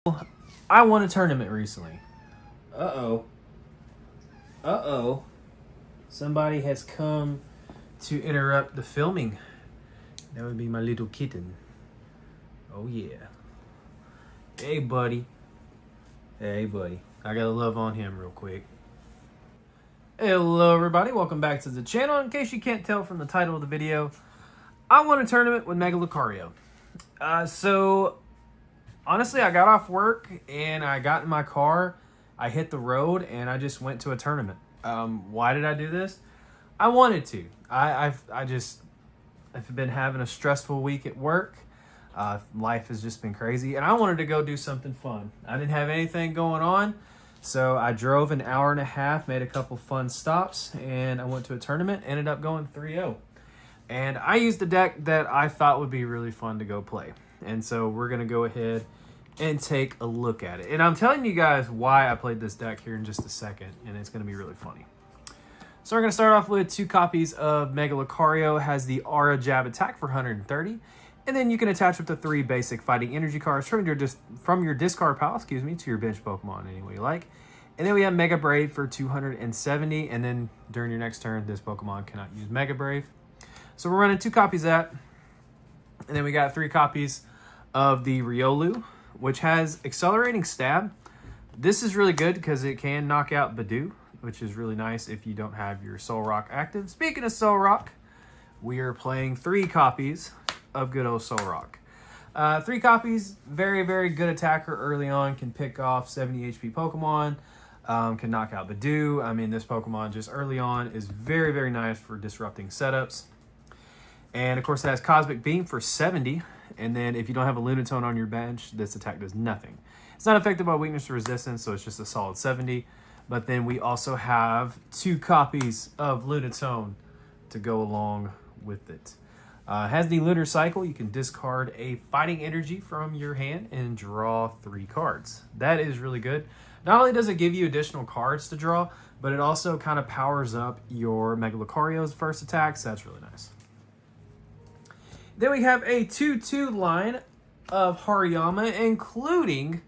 I won a tournament recently. Uh-oh. Uh-oh. Somebody has come to interrupt the filming. That would be my little kitten. Oh, yeah. Hey, buddy. Hey, buddy. I gotta love on him real quick. Hello, everybody. Welcome back to the channel. In case you can't tell from the title of the video, I won a tournament with Mega Lucario. So, honestly, I got off work and I got in my car. I hit the road and I just went to a tournament. Why did I do this? I wanted to. I've been having a stressful week at work. Life has just been crazy, and I wanted to go do something fun. I didn't have anything going on, so I drove an hour and a half, made a couple fun stops, and I went to a tournament. Ended up going 3-0, and I used a deck that I thought would be really fun to go play. And so we're gonna go ahead and take a look at it. And I'm telling you guys why I played this deck here in just a second, and it's gonna be really funny. So we're going to start off with 2 copies of Mega Lucario. It has the Aura Jab attack for 130. And then you can attach up to 3 basic fighting energy cards from your discard pile, to your bench Pokemon any way you like. And then we have Mega Brave for 270. And then during your next turn, this Pokemon cannot use Mega Brave. So we're running 2 copies of that. And then we got 3 copies of the Riolu, which has Accelerating Stab. This is really good because it can knock out Badoo, which is really nice if you don't have your Soul Rock active. Speaking of Soul Rock, we are playing 3 copies of good old Soul Rock. 3 copies, very, very good attacker early on, can pick off 70 HP Pokemon, can knock out Badoo. I mean, this Pokemon just early on is very, very nice for disrupting setups. And of course it has Cosmic Beam for 70. And then if you don't have a Lunatone on your bench, this attack does nothing. It's not affected by weakness or resistance, so it's just a solid 70. But then we also have 2 copies of Lunatone to go along with it. It has the Lunar Cycle. You can discard a fighting energy from your hand and draw 3 cards. That is really good. Not only does it give you additional cards to draw, but it also kind of powers up your Mega Lucario's first attack, so that's really nice. Then we have a 2-2 line of Hariyama, including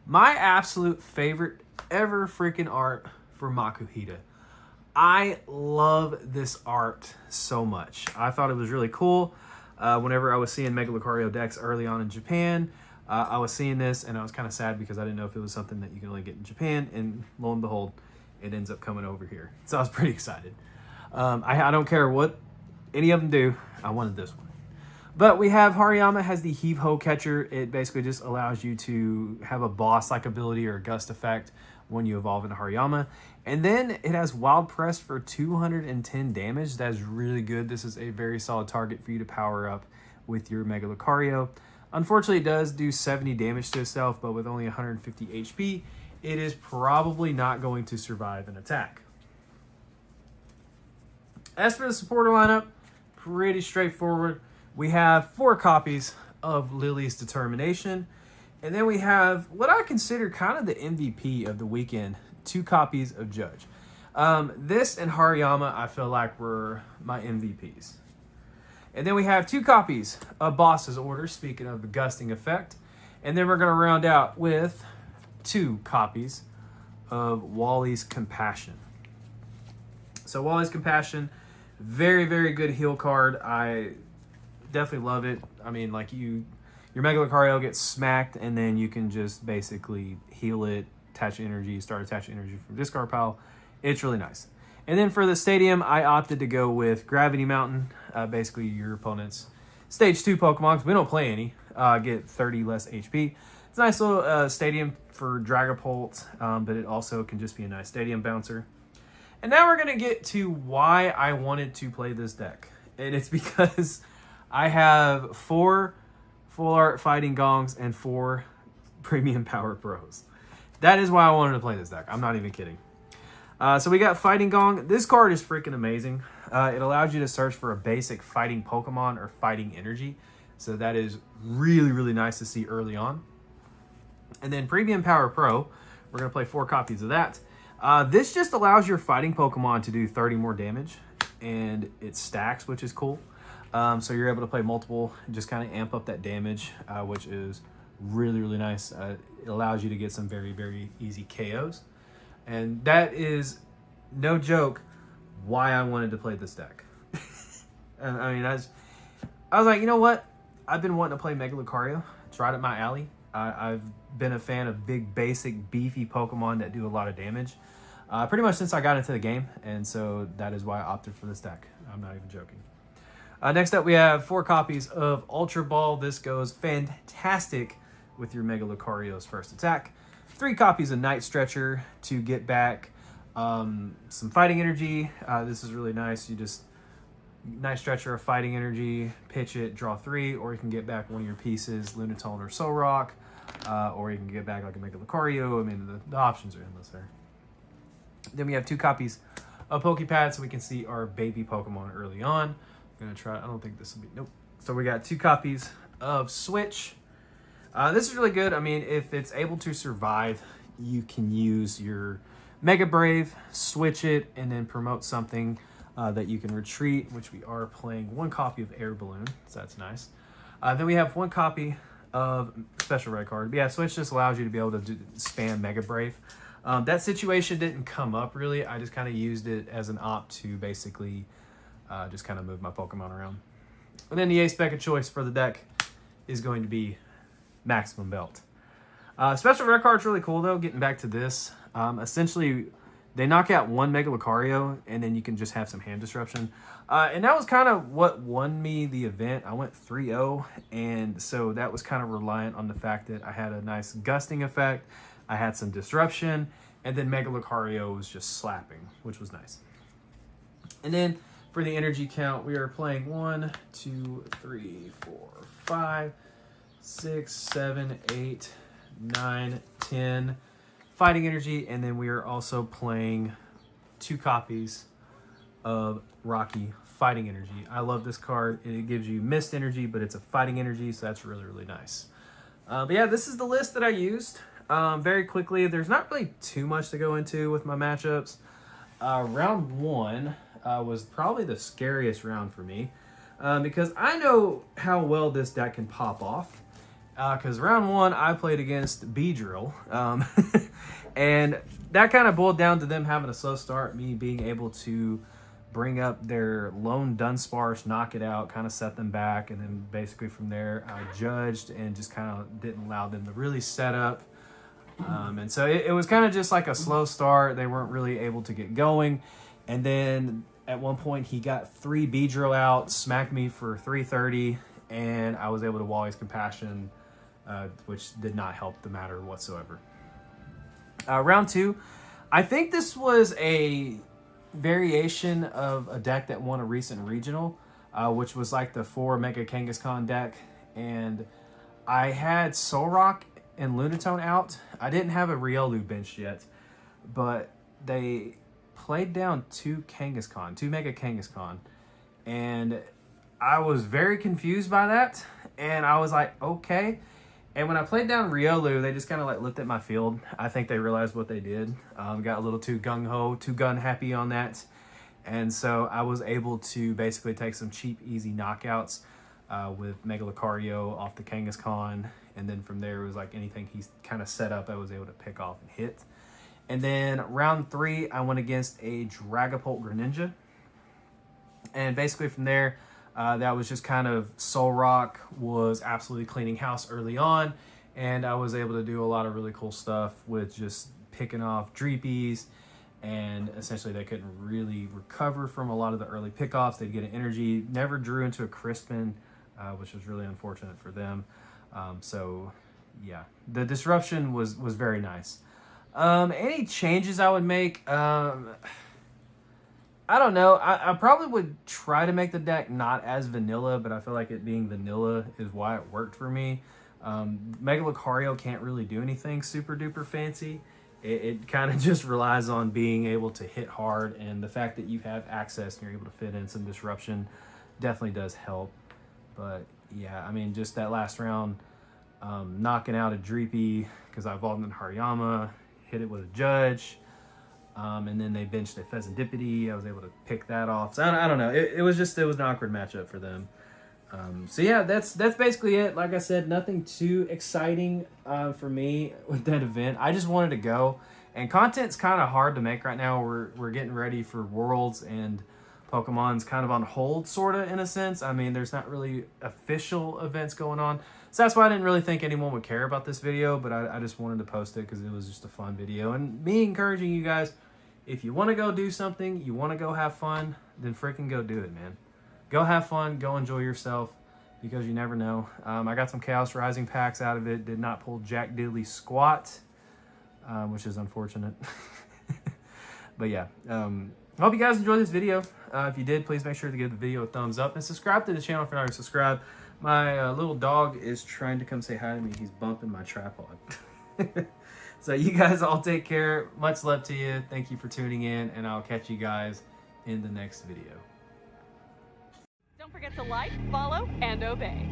my absolute favorite ever freaking art for Makuhita. I love this art so much. I thought it was really cool. Whenever I was seeing Mega Lucario decks early on in Japan, I was seeing this and I was kind of sad because I didn't know if it was something that you could only get in Japan, and lo and behold, it ends up coming over here. So I was pretty excited. I don't care what any of them do, I wanted this one. But we have Hariyama has the Heave Ho Catcher. It basically just allows you to have a boss-like ability or a gust effect when you evolve into Hariyama. And then it has Wild Press for 210 damage. That is really good. This is a very solid target for you to power up with your Mega Lucario. Unfortunately, it does do 70 damage to itself, but with only 150 HP, it is probably not going to survive an attack. As for the supporter lineup, pretty straightforward. We have 4 copies of Lily's Determination. And then we have what I consider kind of the MVP of the weekend, 2 copies of Judge. This and Hariyama, I feel like, were my MVPs. And then we have 2 copies of Boss's Order, speaking of the gusting effect. And then we're going to round out with 2 copies of Wally's Compassion. So Wally's Compassion, very, very good heal card. I definitely love it. I mean, like your Mega Lucario gets smacked, and then you can just basically heal it, attach energy, start attaching energy from discard pile. It's really nice. And then for the stadium, I opted to go with Gravity Mountain. Basically, your opponent's Stage 2 Pokemon, because we don't play any, get 30 less HP. It's a nice little stadium for Dragapult, but it also can just be a nice stadium bouncer. And now we're going to get to why I wanted to play this deck. And it's because I have 4 Full Art Fighting Gongs and 4 Premium Power Pros. That is why I wanted to play this deck. I'm not even kidding. So we got Fighting Gong. This card is freaking amazing. It allows you to search for a basic fighting Pokemon or fighting energy. So that is really, really nice to see early on. And then Premium Power Pro, we're going to play 4 copies of that. This just allows your fighting Pokemon to do 30 more damage. And it stacks, which is cool. So you're able to play multiple, just kind of amp up that damage, which is really, really nice. It allows you to get some very, very easy KOs. And that is, no joke, why I wanted to play this deck. I mean, I was like, you know what? I've been wanting to play Mega Lucario. It's right up my alley. I've been a fan of big, basic, beefy Pokemon that do a lot of damage pretty much since I got into the game. And so that is why I opted for this deck. I'm not even joking. Next up, we have 4 copies of Ultra Ball. This goes fantastic with your Mega Lucario's first attack. 3 copies of Night Stretcher to get back some fighting energy. This is really nice. You just Night Stretcher of fighting energy, pitch it, draw 3, or you can get back one of your pieces, Lunatone or Solrock, or you can get back like a Mega Lucario. I mean, the options are endless there. Then we have 2 copies of Pokepad, so we can see our baby Pokemon early on. I'm gonna try. I don't think this will be. Nope. So we got 2 copies of Switch. This is really good. I mean, if it's able to survive, you can use your Mega Brave, switch it, and then promote something that you can retreat, which we are playing 1 copy of Air Balloon, so that's nice. Then we have 1 copy of Special Red Card. But yeah, Switch just allows you to be able to spam Mega Brave. That situation didn't come up really. I just kind of used it as an opt to basically just kind of move my Pokemon around. And then the ace spec of choice for the deck is going to be Maximum Belt. Special Rare Card's really cool though, getting back to this. Essentially, they knock out 1 Mega Lucario, and then you can just have some hand disruption. And that was kind of what won me the event. I went 3-0, and so that was kind of reliant on the fact that I had a nice gusting effect, I had some disruption, and then Mega Lucario was just slapping, which was nice. And then for the energy count, we are playing 1, 2, 3, 4, 5, 6, 7, 8, 9, 10 fighting energy, and then we are also playing 2 copies of Rocky fighting energy. I love this card. It gives you mist energy, but it's a fighting energy, so that's really, really nice. But yeah, this is the list that I used. Very quickly, there's not really too much to go into with my matchups. Round 1 was probably the scariest round for me because I know how well this deck can pop off. Because round 1, I played against Beedrill. And that kind of boiled down to them having a slow start, me being able to bring up their lone Dunsparce, knock it out, kind of set them back. And then basically from there, I judged and just kind of didn't allow them to really set up. And so it was kind of just like a slow start. They weren't really able to get going. And then at one point, he got 3 Beedrill out, smacked me for 330, and I was able to wall his Compassion, which did not help the matter whatsoever. Round 2, I think this was a variation of a deck that won a recent regional, which was like the 4 Mega Kangaskhan deck. And I had Solrock and Lunatone out. I didn't have a Riolu bench yet, but they played down 2 Kangaskhan, 2 Mega Kangaskhan. And I was very confused by that. And I was like, okay. And when I played down Riolu, they just kind of like looked at my field. I think they realized what they did. Got a little too gung-ho, too gun-happy on that. And so I was able to basically take some cheap, easy knockouts with Mega Lucario off the Kangaskhan. And then from there, it was like anything he kind of set up, I was able to pick off and hit. And then round 3, I went against a Dragapult Greninja. And basically from there, that was just kind of Solrock was absolutely cleaning house early on, and I was able to do a lot of really cool stuff with just picking off Dreepies, and essentially they couldn't really recover from a lot of the early pickoffs. They'd get an energy, never drew into a Crispin, which was really unfortunate for them. So yeah, the disruption was very nice. Any changes I would make? I don't know. I probably would try to make the deck not as vanilla, but I feel like it being vanilla is why it worked for me. Mega Lucario can't really do anything super duper fancy. It kind of just relies on being able to hit hard, and the fact that you have access and you're able to fit in some disruption definitely does help. But yeah, I mean, just that last round, knocking out a Dreepy because I evolved in Hariyama, hit it with a Judge. And then they benched a Pheasantipity. I was able to pick that off. So I don't know. It was an awkward matchup for them. So yeah, that's basically it. Like I said, nothing too exciting for me with that event. I just wanted to go, and content's kind of hard to make right now. We're getting ready for Worlds, and Pokemon's kind of on hold, sort of, in a sense. I mean, there's not really official events going on, so that's why I didn't really think anyone would care about this video, but I just wanted to post it because it was just a fun video, and me encouraging you guys, if you want to go do something, you want to go have fun, then freaking go do it, man. Go have fun, go enjoy yourself, because you never know. I got some Chaos Rising packs out of it. Did not pull jack diddly squat, which is unfortunate. But yeah, I hope you guys enjoyed this video. If you did, please make sure to give the video a thumbs up and subscribe to the channel if you're not already subscribed. My little dog is trying to come say hi to me. He's bumping my tripod. So you guys all take care. Much love to you. Thank you for tuning in, and I'll catch you guys in the next video. Don't forget to like, follow, and obey.